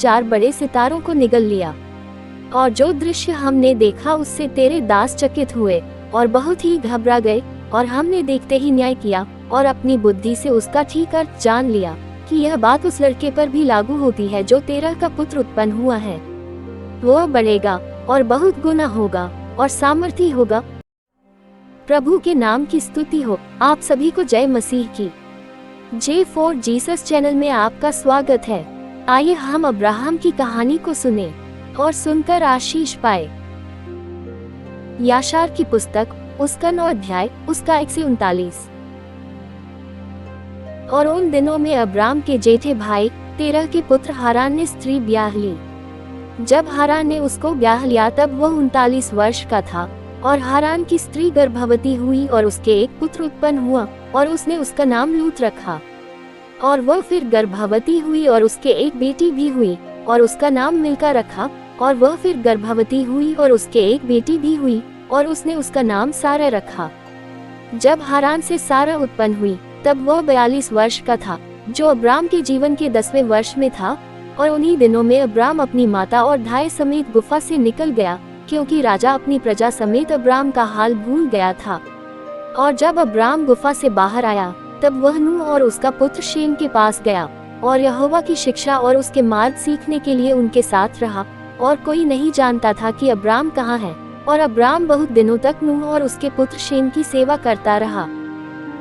4 बड़े सितारों को निगल लिया। और जो दृश्य हमने देखा उससे तेरे दास चकित हुए और बहुत ही घबरा गए, और हमने देखते ही न्याय किया और अपनी बुद्धि से उसका ठीक अर्थ जान लिया कि यह बात उस लड़के पर भी लागू होती है जो तेरह का पुत्र उत्पन्न हुआ है। वह बढ़ेगा और बहुत गुना होगा और सामर्थी होगा। प्रभु के नाम की स्तुति हो। आप सभी को जय मसीह की। J4 जीसस चैनल में आपका स्वागत है। आइए हम अब्राहम की कहानी को सुने और सुनकर आशीष पाए। याशार की पुस्तक उसका 9 अध्याय उसका 1 से 39। और उन दिनों में अब्राम के जेठे भाई तेरह के पुत्र हारान ने स्त्री ब्याह ली। जब हारान ने उसको ब्याह लिया तब वह 39 वर्ष का था, और हारान की स्त्री गर्भवती हुई और उसके एक पुत्र उत्पन्न हुआ और उसने उसका नाम लूत रखा। और वह फिर गर्भवती हुई और उसके एक बेटी भी हुई और उसका नाम मिल्का रखा। और वह फिर गर्भवती हुई और उसके एक बेटी भी हुई और उसने उसका नाम सारा रखा। जब हारान से सारा उत्पन्न हुई तब वह 42 वर्ष का था, जो अब्राम के जीवन के 10वें वर्ष में था। और उन्हीं दिनों में अब्राम अपनी माता और धाय समेत गुफा से निकल गया, क्योंकि राजा अपनी प्रजा समेत अब्राम का हाल भूल गया था। और जब अब्राम गुफा से बाहर आया तब वह नूह और उसका पुत्र शेम के पास गया और यहोवा की शिक्षा और उसके मार्ग सीखने के लिए उनके साथ रहा। और कोई नहीं जानता था कि अब्राम कहाँ है। और अब्राम बहुत दिनों तक नूह और उसके पुत्र शेम की सेवा करता रहा।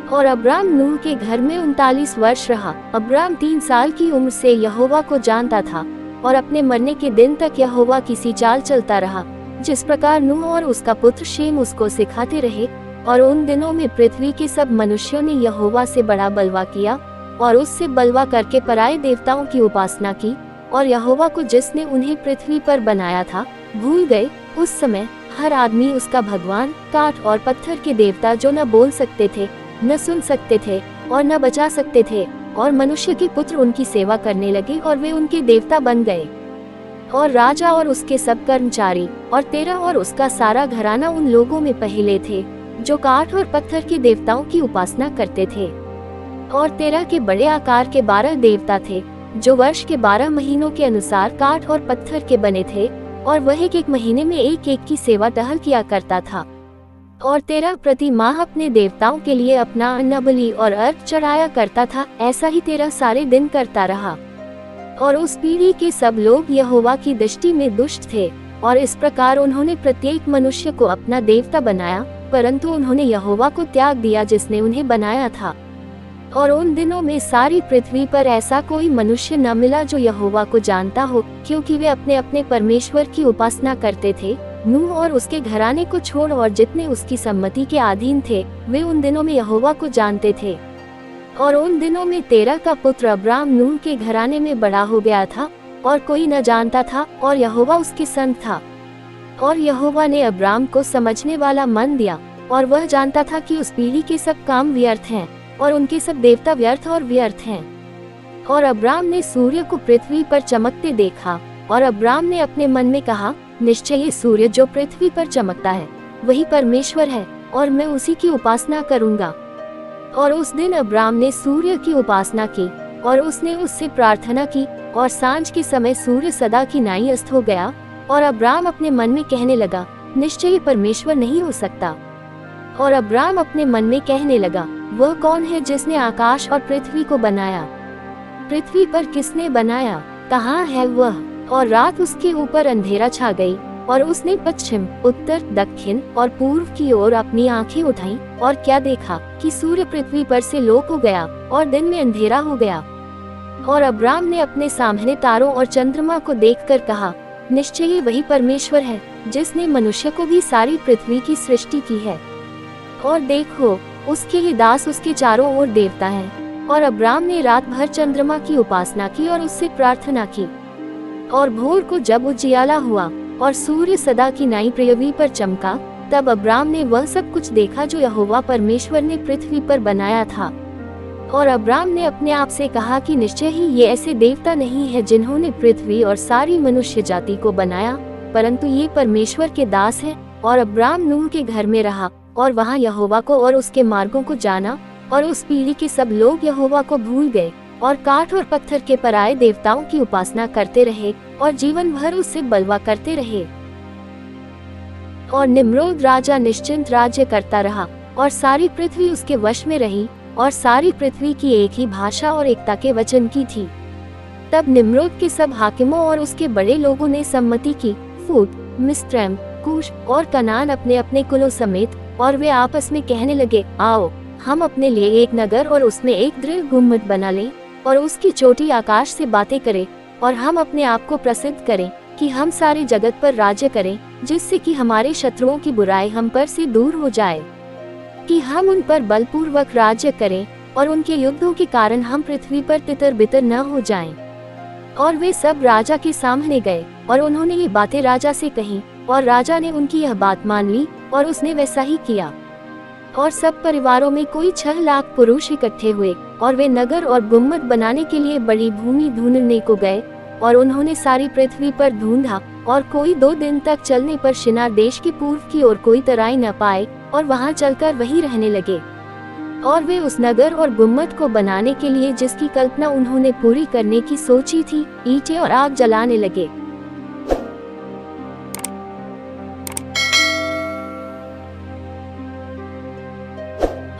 और अब्राम नूह के घर में 39 वर्ष रहा। अब्राम 3 साल की उम्र से यहोवा को जानता था और अपने मरने के दिन तक यहोवा की सी चाल चलता रहा, जिस प्रकार नूह और उसका पुत्र शेम उसको सिखाते रहे। और उन दिनों में पृथ्वी के सब मनुष्यों ने यहोवा से बड़ा बलवा किया और उससे बलवा करके पराये देवताओं की उपासना की, और यहोवा को जिसने उन्हें पृथ्वी पर बनाया था भूल गए। उस समय हर आदमी उसका भगवान, काठ और पत्थर के देवता जो न बोल सकते थे, न सुन सकते थे और न बचा सकते थे, और मनुष्य के पुत्र उनकी सेवा करने लगे और वे उनके देवता बन गए। और राजा और उसके सब कर्मचारी और तेरह और उसका सारा घराना उन लोगों में पहले थे जो काठ और पत्थर के देवताओं की उपासना करते थे। और तेरह के बड़े आकार के 12 देवता थे, जो वर्ष के 12 महीनों के अनुसार काठ और पत्थर के बने थे, और वह एक महीने में एक एक की सेवा टहल किया करता था। और तेरह प्रति माह अपने देवताओं के लिए अपना अन्न बलि और अर्घ चढ़ाया करता था। ऐसा ही तेरह सारे दिन करता रहा। और उस पीढ़ी के सब लोग यहोवा की दृष्टि में दुष्ट थे, और इस प्रकार उन्होंने प्रत्येक मनुष्य को अपना देवता बनाया, परंतु उन्होंने यहोवा को त्याग दिया जिसने उन्हें बनाया था। और उन दिनों में सारी पृथ्वी पर ऐसा कोई मनुष्य न मिला जो यहोवा को जानता हो, क्योंकि वे अपने अपने परमेश्वर की उपासना करते थे। नूह और उसके घराने को छोड़ और जितने उसकी सम्मति के अधीन थे, वे उन दिनों में यहोवा को जानते थे। और उन दिनों में तेरह का पुत्र अब्राम नूह के घराने में बड़ा हो गया था, और कोई न जानता था, और यहोवा उसके संग था। और यहोवा ने अब्राम को समझने वाला मन दिया, और वह जानता था कि उस पीढ़ी के सब काम व्यर्थ हैं, और उनके सब देवता व्यर्थ और व्यर्थ हैं। और अब्राम ने सूर्य को पृथ्वी पर चमकते देखा, और अब्राम ने अपने मन में कहा, निश्चय ये सूर्य जो पृथ्वी पर चमकता है वही परमेश्वर है, और मैं उसी की उपासना करूंगा। और उस दिन अब्राम ने सूर्य की उपासना की, और उसने उससे प्रार्थना की, और सांझ के समय सूर्य सदा की नाई अस्त हो गया। और अब्राम अपने मन में कहने लगा, निश्चय ये परमेश्वर नहीं हो सकता। और अब्राम अपने मन में कहने लगा, वह कौन है जिसने आकाश और पृथ्वी को बनाया? पृथ्वी पर किसने बनाया? कहाँ है वह? और रात उसके ऊपर अंधेरा छा गई, और उसने पश्चिम, उत्तर, दक्षिण और पूर्व की ओर अपनी आंखें उठाई, और क्या देखा कि सूर्य पृथ्वी पर से लोप हो गया और दिन में अंधेरा हो गया। और अब्राम ने अपने सामने तारों और चंद्रमा को देखकर कहा, निश्चय ही वही परमेश्वर है जिसने मनुष्य को भी सारी पृथ्वी की सृष्टि की है। और देखो, उसके ये दास उसके चारों ओर देवता हैं। और अब्राम ने रात भर चंद्रमा की उपासना की और उससे प्रार्थना की। और भोर को जब उजियाला हुआ और सूर्य सदा की नाई पृथ्वी पर चमका, तब अब्राम ने वह सब कुछ देखा जो यहोवा परमेश्वर ने पृथ्वी पर बनाया था। और अब्राम ने अपने आप से कहा कि निश्चय ही ये ऐसे देवता नहीं है जिन्होंने पृथ्वी और सारी मनुष्य जाति को बनाया, परंतु ये परमेश्वर के दास हैं। और अब्राम नूह के घर में रहा और वहाँ यहोवा को और उसके मार्गों को जाना। और उस पीढ़ी के सब लोग यहोवा को भूल गए और काठ और पत्थर के पराये देवताओं की उपासना करते रहे और जीवन भर उससे बलवा करते रहे। और निम्रोद राजा निश्चिंत राज्य करता रहा और सारी पृथ्वी उसके वश में रही और सारी पृथ्वी की एक ही भाषा और एकता के वचन की थी। तब निम्रोद के सब हाकिमों और उसके बड़े लोगों ने सम्मति की, फूत, मिस्रैम, कूश और कनान अपने अपने कुलों समेत, और वे आपस में कहने लगे, आओ हम अपने लिए एक नगर और उसमें एक दृढ़ गुम्मट बना लें और उसकी चोटी आकाश से बातें करें, और हम अपने आप को प्रसिद्ध करें कि हम सारे जगत पर राज्य करें, जिससे कि हमारे शत्रुओं की बुराई हम पर से दूर हो जाए, कि हम उन पर बलपूर्वक राज्य करें और उनके युद्धों के कारण हम पृथ्वी पर तितर बितर न हो जाएं। और वे सब राजा के सामने गए और उन्होंने ये बातें राजा से कही, और राजा ने उनकी यह बात मान ली और उसने वैसा ही किया। और सब परिवारों में कोई 6 लाख पुरुष इकट्ठे हुए और वे नगर और गुम्मट बनाने के लिए बड़ी भूमि ढूंढने को गए, और उन्होंने सारी पृथ्वी पर ढूंढा और कोई 2 दिन तक चलने पर शिनार देश की पूर्व की ओर कोई तराई न पाए और वहां चलकर वहीं रहने लगे। और वे उस नगर और गुम्मट को बनाने के लिए जिसकी कल्पना उन्होंने पूरी करने की सोची थी, ईंटें और आग जलाने लगे।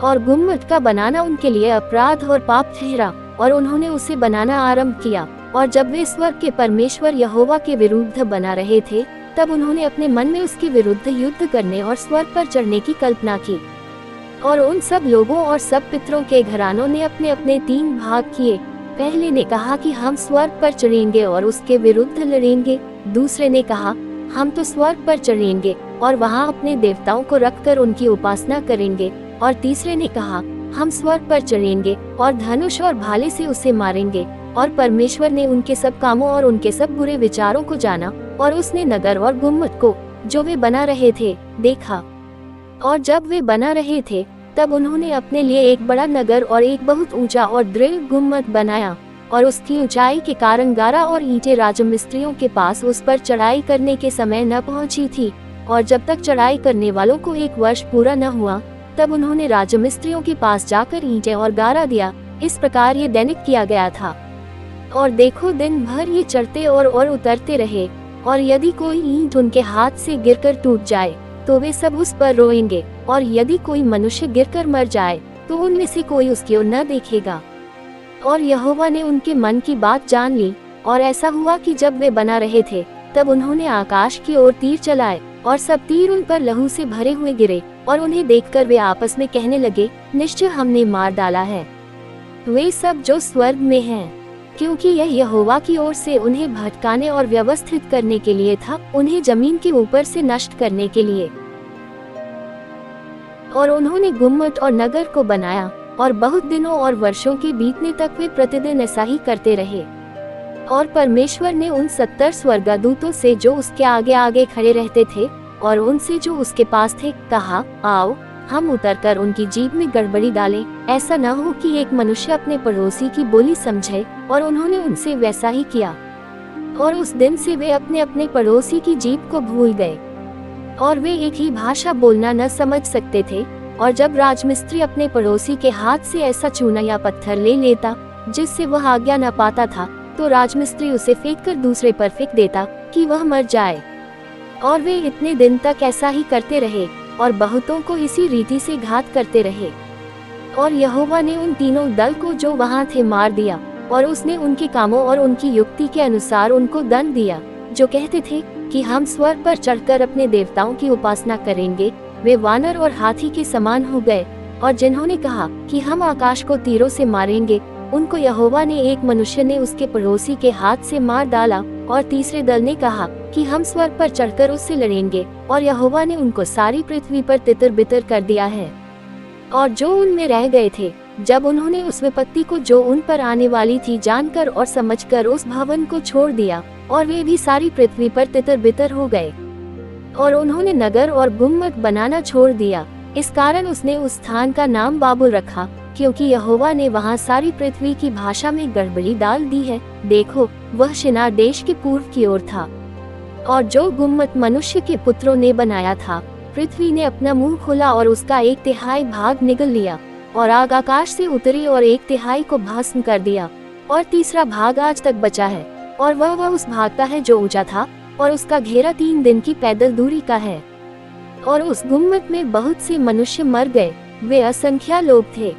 और गुम्मट का बनाना उनके लिए अपराध और पाप ठहरा और उन्होंने उसे बनाना आरंभ किया। और जब वे स्वर्ग के परमेश्वर यहोवा के विरुद्ध बना रहे थे, तब उन्होंने अपने मन में उसके विरुद्ध युद्ध करने और स्वर्ग पर चढ़ने की कल्पना की। और उन सब लोगों और सब पितरों के घरानों ने अपने अपने 3 भाग किए। पहले ने कहा कि हम स्वर्ग पर चढ़ेंगे और उसके विरुद्ध लड़ेंगे। दूसरे ने कहा, हम तो स्वर्ग पर चढ़ेंगे और वहां अपने देवताओं को रखकर उनकी उपासना करेंगे। और तीसरे ने कहा, हम स्वर्ग पर चढ़ेंगे और धनुष और भाले से उसे मारेंगे। और परमेश्वर ने उनके सब कामों और उनके सब बुरे विचारों को जाना, और उसने नगर और गुम्मट को, जो वे बना रहे थे, देखा। और जब वे बना रहे थे, तब उन्होंने अपने लिए एक बड़ा नगर और एक बहुत ऊंचा और दृढ़ गुम्मट बनाया, और उसकी ऊंचाई के कारण गारा और ईंटें राजमिस्त्रियों के पास उस पर चढ़ाई करने के समय न पहुंची थी। और जब तक चढ़ाई करने वालों को 1 वर्ष पूरा न हुआ, तब उन्होंने राजमिस्त्रियों के पास जाकर ईंटें और गारा दिया। इस प्रकार ये दैनिक किया गया था। और देखो, दिन भर ये चढ़ते और उतरते रहे, और यदि कोई ईंट उनके हाथ से गिरकर टूट जाए तो वे सब उस पर रोएंगे, और यदि कोई मनुष्य गिरकर मर जाए तो उनमें से कोई उसकी ओर न देखेगा। और यहोवा ने उनके मन की बात जान ली। और ऐसा हुआ कि जब वे बना रहे थे, तब उन्होंने आकाश की ओर तीर चलाए, और सब तीर उन पर लहू से भरे हुए गिरे, और उन्हें देखकर वे आपस में कहने लगे, निश्चय हमने मार डाला है वे सब जो स्वर्ग में हैं, क्योंकि यह यहोवा की ओर से उन्हें भटकाने और व्यवस्थित करने के लिए था, उन्हें जमीन के ऊपर से नष्ट करने के लिए। और उन्होंने गुम्मट और नगर को बनाया, और बहुत दिनों और वर्षों के बीतने तक वे प्रतिदिन ऐसा ही करते रहे। और परमेश्वर ने उन 70 स्वर्गदूतों से जो उसके आगे आगे खड़े रहते थे और उनसे जो उसके पास थे, कहा, आओ हम उतरकर उनकी जीभ में गड़बड़ी डालें, ऐसा न हो कि एक मनुष्य अपने पड़ोसी की बोली समझे। और उन्होंने उनसे वैसा ही किया। और उस दिन से वे अपने अपने पड़ोसी की जीभ को भूल गए, और वे एक ही भाषा बोलना न समझ सकते थे। और जब राजमिस्त्री अपने पड़ोसी के हाथ से ऐसा चूना या पत्थर ले लेता जिससे वह आज्ञा न पाता था, तो राजमिस्त्री उसे फेंककर दूसरे पर फेंक देता कि वह मर जाए। और वे इतने दिन तक ऐसा ही करते रहे, और बहुतों को इसी रीति से घात करते रहे। और यहोवा ने उन तीनों दल को जो वहां थे मार दिया, और उसने उनके कामों और उनकी युक्ति के अनुसार उनको दंड दिया। जो कहते थे कि हम स्वर्ग पर चढ़कर अपने देवताओं की उपासना करेंगे, वे वानर और हाथी के समान हो गए। और जिन्होंने कहा कि हम आकाश को तीरों से मारेंगे, उनको यहोवा ने एक मनुष्य ने उसके पड़ोसी के हाथ से मार डाला। और तीसरे दल ने कहा कि हम स्वर्ग पर चढ़कर उससे लड़ेंगे, और यहोवा ने उनको सारी पृथ्वी पर तितर बितर कर दिया है। और जो उनमें रह गए थे, जब उन्होंने उस विपत्ति को जो उन पर आने वाली थी जानकर और समझकर उस भवन को छोड़ दिया, और वे भी सारी पृथ्वी पर तितर बितर हो गए। और उन्होंने नगर और गुम्मट बनाना छोड़ दिया। इस कारण उसने उस स्थान का नाम बाबुल रखा, क्योंकि यहोवा ने वहां सारी पृथ्वी की भाषा में गड़बड़ी डाल दी है। देखो, वह शिनार देश के पूर्व की ओर था। और जो गुम्मट मनुष्य के पुत्रों ने बनाया था, पृथ्वी ने अपना मुंह खोला और उसका 1/3 भाग निगल लिया, और आग आकाश से उतरी और 1/3 को भस्म कर दिया। और तीसरा भाग आज तक बचा है, और वह उस भाग का है जो ऊंचा था और उसका घेरा 3 दिन की पैदल दूरी का है। और उस गुम्मट में बहुत से मनुष्य मर गए, वे असंख्या लोग थे।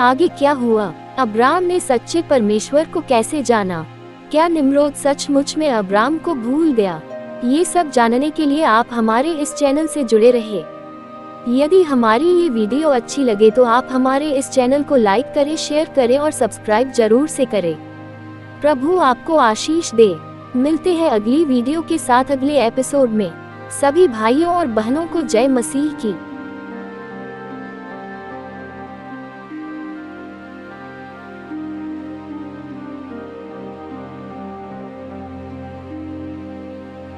आगे क्या हुआ? अब्राम ने सच्चे परमेश्वर को कैसे जाना? क्या निम्रोद सचमुच में अब्राम को भूल गया? ये सब जानने के लिए आप हमारे इस चैनल से जुड़े रहे। यदि हमारी ये वीडियो अच्छी लगे तो आप हमारे इस चैनल को लाइक करें, शेयर करें और सब्सक्राइब जरूर से करें। प्रभु आपको आशीष दे। मिलते हैं अगली वीडियो के साथ अगले एपिसोड में। सभी भाइयों और बहनों को जय मसीह की।